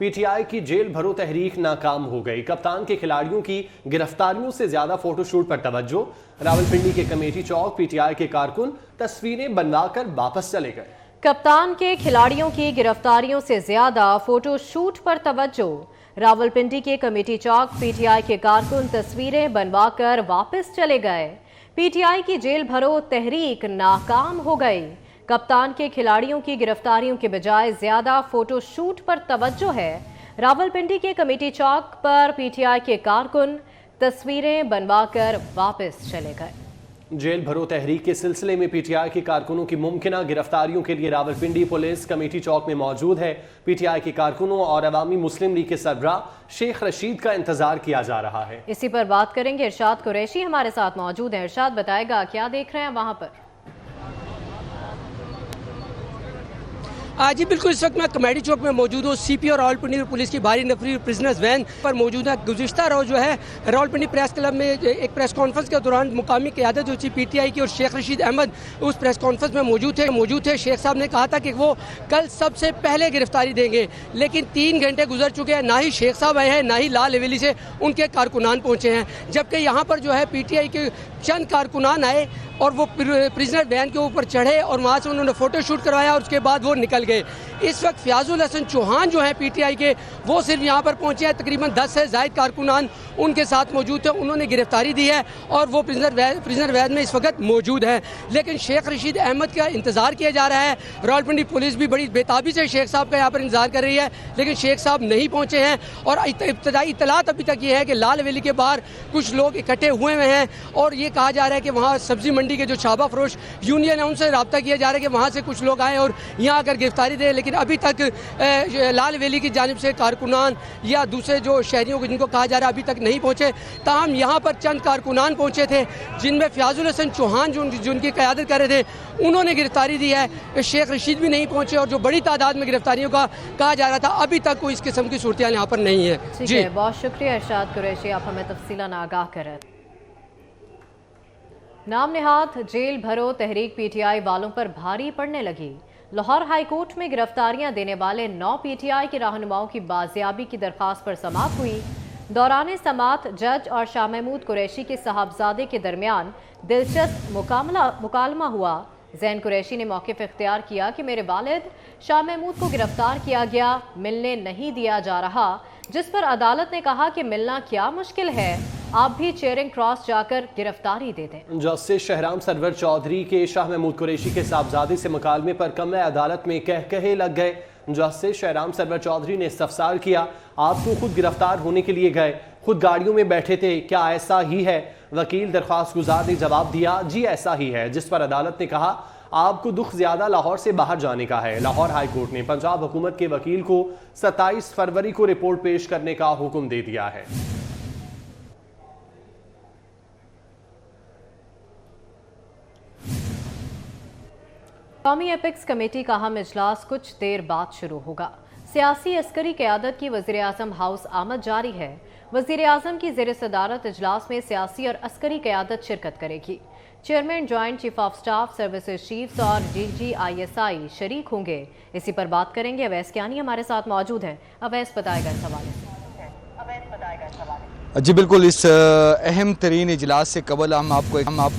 P T I کی jail بھرو تحریک ناکام ہو گئی، کپتان کے کھلاڑیوں کی گرفتاریوں سے زیادہ فوٹو شوٹ پر توجہ، راولپنڈی کے committee Chowk P T I کے کارکن تصویریں بنوا کر واپس چلے گئے۔ کپتان کے کھلاڑیوں کی گرفتاریوں سے زیادہ فوٹو شوٹ پر توجہ، راولپنڈی کے committee Chowk P T I کے کارکن تصویریں بنوا کر واپس چلے گئے۔ پی ٹی آئی کی جیل بھرو تحریک ناکام ہو گئی، کپتان کے کھلاڑیوں کی گرفتاریوں کے بجائے زیادہ فوٹو شوٹ پر توجہ ہے۔ راولپنڈی کے committee Chowk per P T I کے کارکن تصویریں بنوا کر واپس چلے گئے۔ جیل بھرو تحریک کے سلسلے میں پی ٹی آئی کے کارکنوں کی ممکنہ گرفتاریوں کے لیے راولپنڈی پولیس کمیٹی چوک میں موجود ہے۔ پی ٹی آئی کے کارکنوں اور عوامی مسلم لیگ کے سربراہ شیخ رشید کا انتظار کیا جا رہا ہے۔ اسی پر بات کریں گے، ارشاد قریشی ہمارے ساتھ موجود ہیں۔ ارشاد بتائے گا کیا دیکھ رہے ہیں وہاں پر؟ جی بالکل، اس وقت میں کمیٹی چوک میں موجود ہوں۔ سی پی اور راولپنڈی پولیس کی بھاری نفری پرزنرز وین پر موجود ہے۔ گزشتہ روز جو ہے راولپنڈی پریس کلب میں ایک پریس کانفرنس کے دوران مقامی قیادت جو تھی پی ٹی آئی کی اور شیخ رشید احمد اس پریس کانفرنس میں موجود تھے۔ شیخ صاحب نے کہا تھا کہ وہ کل سب سے پہلے گرفتاری دیں گے، لیکن 3 گھنٹے گزر چکے ہیں، نہ ہی شیخ صاحب آئے ہیں نہ ہی لال حویلی سے ان کے کارکنان پہنچے ہیں، جبکہ یہاں پر جو ہے پی ٹی آئی کے چند کارکنان آئے اور وہ پرزنر وین کے اوپر چڑھے اور وہاں سے انہوں نے فوٹو شوٹ کروایا اور اس کے بعد وہ نکل گئے۔ اس وقت فیاض الحسن چوہان جو ہیں پی ٹی آئی کے، وہ صرف یہاں پر پہنچے ہیں، تقریباً 10 سے زائد کارکنان ان کے ساتھ موجود تھے، انہوں نے گرفتاری دی ہے اور وہ پرزنر وین میں اس وقت موجود ہے۔ لیکن شیخ رشید احمد کا انتظار کیا جا رہا ہے۔ راولپنڈی پولیس بھی بڑی بےتابی سے شیخ صاحب کا یہاں پر انتظار کر رہی ہے، لیکن شیخ صاحب نہیں پہنچے ہیں اور ابتدائی اطلاعات ابھی تک یہ ہے کہ لال حویلی کے باہر کچھ لوگ اکٹھے ہوئے ہیں اور یہ کہا جا رہا ہے کہ وہاں سبزی منڈی کے جو چھابہ فروش یونین ہے ان سے رابطہ کیا جا رہا ہے کہ وہاں سے کچھ لوگ آئیں اور یہاں آ کر گرفتاری دیں، لیکن ابھی تک لال حویلی کی جانب سے کارکنان یا دوسرے جو شہریوں کو جن کو کہا جا رہا ہے ابھی تک نہیں پہنچے۔ تاہم یہاں پر چند کارکنان پہنچے تھے جن میں فیاض الحسن چوہان جو ان کی قیادت کر رہے تھے انہوں نے گرفتاری دی ہے۔ شیخ رشید بھی نہیں پہنچے اور جو بڑی تعداد میں گرفتاریوں کا کہا جا رہا تھا ابھی تک کوئی اس قسم کی صورتحال یہاں پر نہیں ہے۔ جی بہت شکریہ ارشاد قریشی، آپ ہمیں تفصیلاً آگاہ کریں۔ نام نہاد جیل بھرو تحریک پی ٹی آئی والوں پر بھاری پڑنے لگی۔ لاہور ہائی کورٹ میں گرفتاریاں دینے والے 9 پی ٹی آئی کے رہنماؤں کی بازیابی کی درخواست پر سماعت ہوئی۔ دوران سماعت جج اور شاہ محمود قریشی کے صاحبزادے کے درمیان دلچسپ مکالمہ ہوا۔ زین قریشی نے موقف اختیار کیا کہ میرے والد شاہ محمود کو گرفتار کیا گیا، ملنے نہیں دیا جا رہا، جس پر عدالت نے کہا کہ ملنا کیا مشکل ہے، آپ بھی چیئرنگ کراس جا کر گرفتاری دے دیں۔ جسٹس شہرام سرور چودھری کے شاہ محمود قریشی کے صاحبزادے سے مکالمے پر کمرہ عدالت میں کہے لگ گئے۔ جسٹس شہرام سرور چودھری نے استفسار کیا، آپ کو خود گرفتار ہونے کے لیے گئے، خود گاڑیوں میں بیٹھے تھے، کیا ایسا ہی ہے؟ وکیل درخواست گزار نے جواب دیا، جی ایسا ہی ہے، جس پر عدالت نے کہا آپ کو دکھ زیادہ لاہور سے باہر جانے کا ہے۔ لاہور ہائی کورٹ نے پنجاب حکومت کے وکیل کو 27 فروری کو رپورٹ پیش کرنے کا حکم دے دیا ہے۔ قومی ایپیکس کمیٹی کا اہم اجلاس کچھ دیر بعد شروع ہوگا۔ سیاسی عسکری قیادت کی وزیر اعظم ہاؤس آمد جاری ہے۔ وزیر اعظم کی زیر صدارت اجلاس میں سیاسی اور عسکری قیادت شرکت کرے گی۔ Chairman joint chief of staff services chiefs اور D G I S I شریک ہوں گے۔ اسی پر بات کریں گے، اویس کیانی ہمارے ساتھ موجود ہیں۔ اویس بتائے گا اس حوالے سے۔ جی بالکل، اس اہم ترین اجلاس سے قبل ہم آپ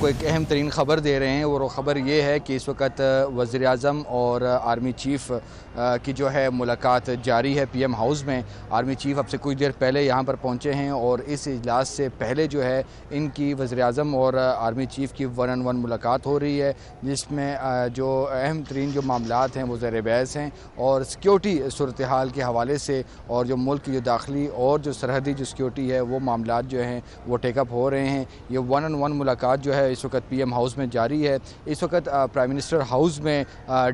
کو ایک اہم ترین خبر دے رہے ہیں، اور وہ خبر یہ ہے کہ اس وقت وزیر اعظم اور آرمی چیف کی جو ہے ملاقات جاری ہے پی ایم ہاؤس میں۔ آرمی چیف اب سے کچھ دیر پہلے یہاں پر پہنچے ہیں اور اس اجلاس سے پہلے جو ہے ان کی وزیر اعظم اور آرمی چیف کی 1-on-1 ملاقات ہو رہی ہے، جس میں جو اہم ترین جو معاملات ہیں وہ زیر بحث ہیں اور سیکیورٹی صورتحال کے حوالے سے اور جو ملک کی جو داخلی اور جو سرحدی جو سیکیورٹی ہے وہ معاملات جو ہیں وہ ٹیک اپ ہو رہے ہیں۔ یہ 1-on-1 ملاقات جو ہے اس وقت پی ایم ہاؤس میں جاری ہے۔ اس وقت پرائم منسٹر ہاؤس میں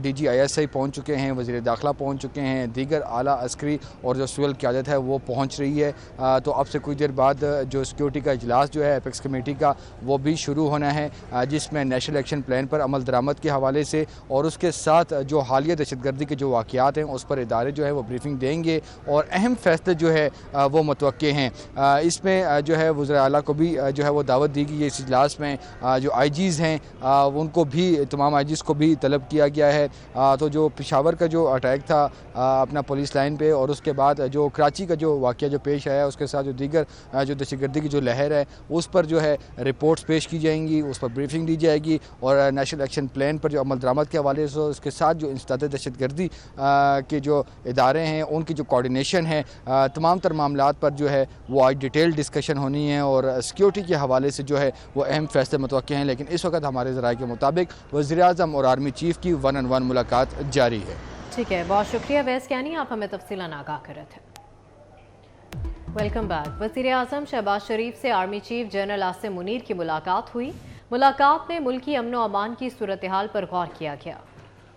D G I S I پہنچ چکے ہیں، وزیر داخلہ پہنچ چکے ہیں، دیگر اعلیٰ عسکری اور جو سول قیادت ہے وہ پہنچ رہی ہے۔ تو اب سے کچھ دیر بعد جو سیکیورٹی کا اجلاس جو ہے ایپیکس کمیٹی کا وہ بھی شروع ہونا ہے، جس میں نیشنل ایکشن پلان پر عمل درآمد کے حوالے سے اور اس کے ساتھ جو حالیہ دہشت گردی کے جو واقعات ہیں اس پر ادارے جو ہے وہ بریفنگ دیں گے اور اہم فیصلے جو ہے وہ متوقع ہیں۔ اس میں جو ہے وزراء اعلیٰ کو بھی جو ہے وہ دعوت دی گئی ہے۔ اس اجلاس میں جو آئی جیز ہیں ان کو بھی، تمام آئی جیز کو بھی طلب کیا گیا ہے۔ تو جو پشاور کا جو اٹیک تھا اپنا پولیس لائن پہ، اور اس کے بعد جو کراچی کا جو واقعہ جو پیش آیا اس کے ساتھ جو دیگر جو دہشت گردی کی جو لہر ہے اس پر جو ہے رپورٹس پیش کی جائیں گی، اس پر بریفنگ دی جائے گی، اور نیشنل ایکشن پلان پر جو عمل درآمد کے حوالے سے اس کے ساتھ جو انسداد دہشت گردی کے جو ادارے ہیں ان کی جو کوارڈینیشن ہے، تمام تر معاملات پر جو ہے وہ آج ڈیٹیل ڈسکشن ہونی ہے، اور سیکیورٹی کے حوالے سے جو ہے وہ اہم فیصلے متوقع ہیں۔ لیکن اس وقت ہمارے ذرائع کے مطابق وزیر اعظم اور آرمی چیف کی 1-on-1 ملاقات جاری ہے۔ ٹھیک ہے، بہت شکریہ ویس کیانی، آپ ہمیں تفصیلاً آگاہ کر رہے تھے۔ Welcome back. وزیر اعظم شہباز شریف سے army chief general Asim Munir کی ملاقات ہوئی۔ ملاقات میں ملکی امن و امان کی صورتحال پر غور کیا گیا۔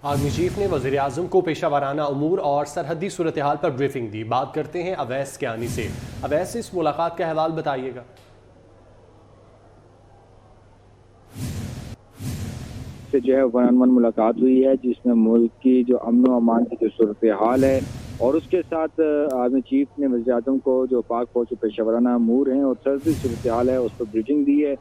آرمی چیف نے وزیر اعظم کو پیشہ ورانہ امور اور سرحدی صورتحال پر بریفنگ دی۔ بات کرتے ہیں اویس کیانی سے۔ اویس، اس ملاقات کا حوال بتائیے گا۔ سے جو ہے 1-on-1 ملاقات ہوئی ہے، جس میں ملک کی جو امن و امان کی جو صورتحال ہے اور اس کے ساتھ آرمی چیف نے وزیر اعظم کو جو پاک فوج کے پیشہ ورانہ امور ہیں اور سرحدی صورتحال ہے اس پر بریفنگ دی ہے،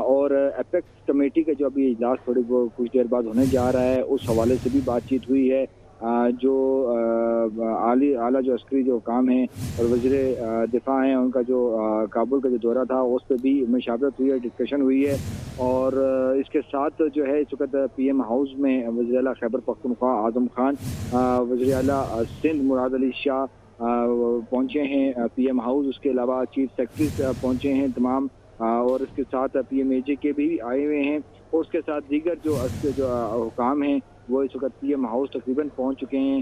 اور ایپیکس کمیٹی کا جو ابھی اجلاس کچھ دیر بعد ہونے جا رہا ہے اس حوالے سے بھی بات چیت ہوئی ہے۔ جو اعلیٰ جو عسکری جو حکام ہیں اور وزیر دفاع ہیں ان کا جو کابل کا جو دورہ تھا اس پہ بھی مشاورت ہوئی ہے، ڈسکشن ہوئی ہے، اور اس کے ساتھ جو ہے اس وقت پی ایم ہاؤس میں وزیر اعلیٰ خیبر پختونخوا اعظم خان، وزیر اعلیٰ سندھ مراد علی شاہ پہنچے ہیں پی ایم ہاؤس، اس کے علاوہ چیف سیکرٹری پہنچے ہیں تمام، اور اس کے ساتھ پی ایم اے جے کے بھی آئے ہوئے ہیں، اور اس کے ساتھ دیگر جو حکام ہیں وہ اس وقت پی ایم ہاؤس تقریباً پہنچ چکے ہیں۔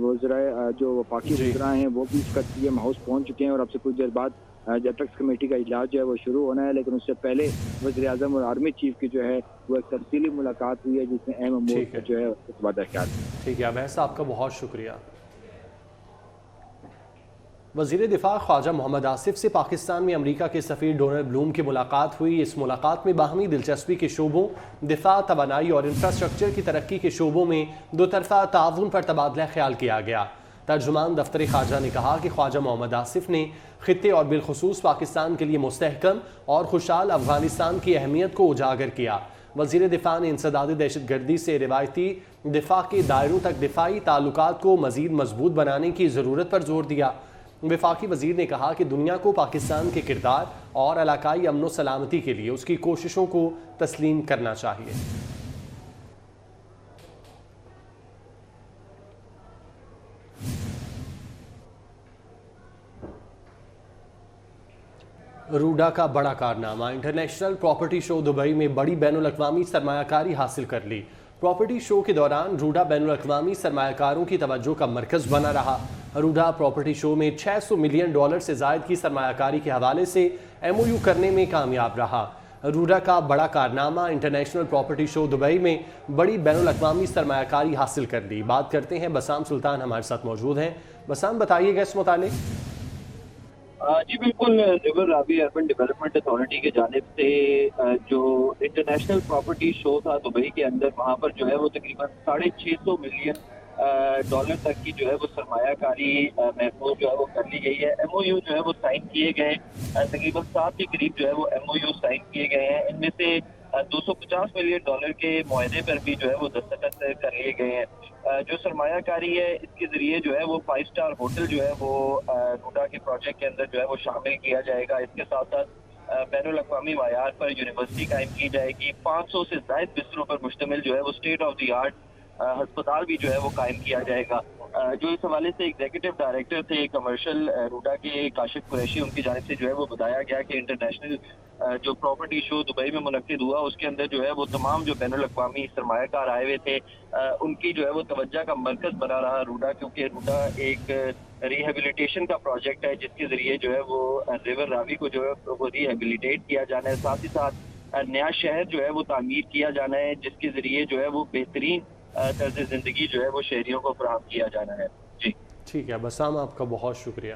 وزرائے جو وفاقی وزراء ہیں وہ بھی اس وقت پی ایم ہاؤس پہنچ چکے ہیں، اور اب سے کچھ دیر بعد ایپیکس کمیٹی کا اجلاس جو ہے وہ شروع ہونا ہے، لیکن اس سے پہلے وزیر اعظم اور آرمی چیف کی جو ہے وہ ایک تفصیلی ملاقات ہوئی ہے جس میں اہم امور کا جو ہے وعدہ خیال۔ ٹھیک ہے اویس، آپ کا بہت شکریہ۔ وزیر دفاع خواجہ محمد آصف سے پاکستان میں امریکہ کے سفیر ڈونلڈ بلوم کی ملاقات ہوئی۔ اس ملاقات میں باہمی دلچسپی کے شعبوں، دفاع، توانائی اور انفراسٹرکچر کی ترقی کے شعبوں میں دو طرفہ تعاون پر تبادلہ خیال کیا گیا۔ ترجمان دفتر خارجہ نے کہا کہ خواجہ محمد آصف نے خطے اور بالخصوص پاکستان کے لیے مستحکم اور خوشحال افغانستان کی اہمیت کو اجاگر کیا۔ وزیر دفاع نے انسداد دہشت گردی سے روایتی دفاع کے دائروں تک دفاعی تعلقات کو مزید مضبوط بنانے کی ضرورت پر زور دیا۔ وفاقی وزیر نے کہا کہ دنیا کو پاکستان کے کردار اور علاقائی امن و سلامتی کے لیے اس کی کوششوں کو تسلیم کرنا چاہیے۔ روڈا کا بڑا کارنامہ، انٹرنیشنل پراپرٹی شو دبئی میں بڑی بین الاقوامی سرمایہ کاری حاصل کر لی۔ پراپرٹی شو کے دوران روڈا بین الاقوامی سرمایہ کاروں کی توجہ کا مرکز بنا رہا۔ روڈا پراپرٹی شو میں $600 ملین سے زائد کی سرمایہ کاری کے حوالے سے ایم او یو کرنے میں کامیاب رہا۔ روڈا کا بڑا کارنامہ، انٹرنیشنل پراپرٹی شو دبئی میں بڑی بین الاقوامی سرمایہ کاری حاصل کر لی۔ بات کرتے ہیں بسام سلطان ہمارے ساتھ موجود ہیں۔ بسام، بتائیے گا اس متعلق۔ جی بالکل، ریور راوی اربن ڈیولپمنٹ اتھارٹی کی جانب سے جو انٹرنیشنل پراپرٹی شو تھا دبئی کے اندر، وہاں پر جو ہے وہ تقریباً $650 ملین تک کی جو ہے وہ سرمایہ کاری محفوظ جو ہے وہ کر لی گئی ہے۔ ایم او یو جو ہے وہ سائن کیے گئے ہیں، تقریباً 7 کے قریب جو ہے وہ ایم او یو سائن کیے گئے ہیں۔ ان میں سے $250 ملین کے معاہدے پر بھی جو ہے وہ دستخط کر لیے گئے ہیں۔ جو سرمایہ کاری ہے اس کے ذریعے جو ہے وہ 5 اسٹار ہوٹل جو ہے وہ روڈا کے پروجیکٹ کے اندر جو ہے وہ شامل کیا جائے گا۔ اس کے ساتھ ساتھ بین الاقوامی معیار پر یونیورسٹی قائم کی جائے گی۔ 500 سے زائد بستروں پر مشتمل جو ہے وہ اسٹیٹ آف دی آرٹ ہسپتال بھی جو ہے وہ قائم کیا جائے گا۔ جو اس حوالے سے ایگزیکٹو ڈائریکٹر تھے کمرشل روڈا کے کاشف قریشی، ان کی جانب سے جو ہے وہ بتایا گیا کہ انٹرنیشنل جو پراپرٹی شو دبئی میں منعقد ہوا اس کے اندر جو ہے وہ تمام جو بین الاقوامی سرمایہ کار آئے ہوئے تھے ان کی جو ہے وہ توجہ کا مرکز بنا رہا روڈا، کیونکہ روڈا ایک ریہیبلیٹیشن کا پروجیکٹ ہے جس کے ذریعے جو ہے وہ ریور راوی کو جو ہے وہ ریہیبلیٹیٹ کیا جانا ہے، ساتھ ہی ساتھ نیا شہر جو ہے وہ تعمیر کیا جانا ہے جس کے ذریعے جو ہے وہ بہترین طرز زندگی جو ہے وہ شہریوں کو فراہم کیا جانا ہے۔ جی ٹھیک ہے بسام، آپ کا بہت شکریہ۔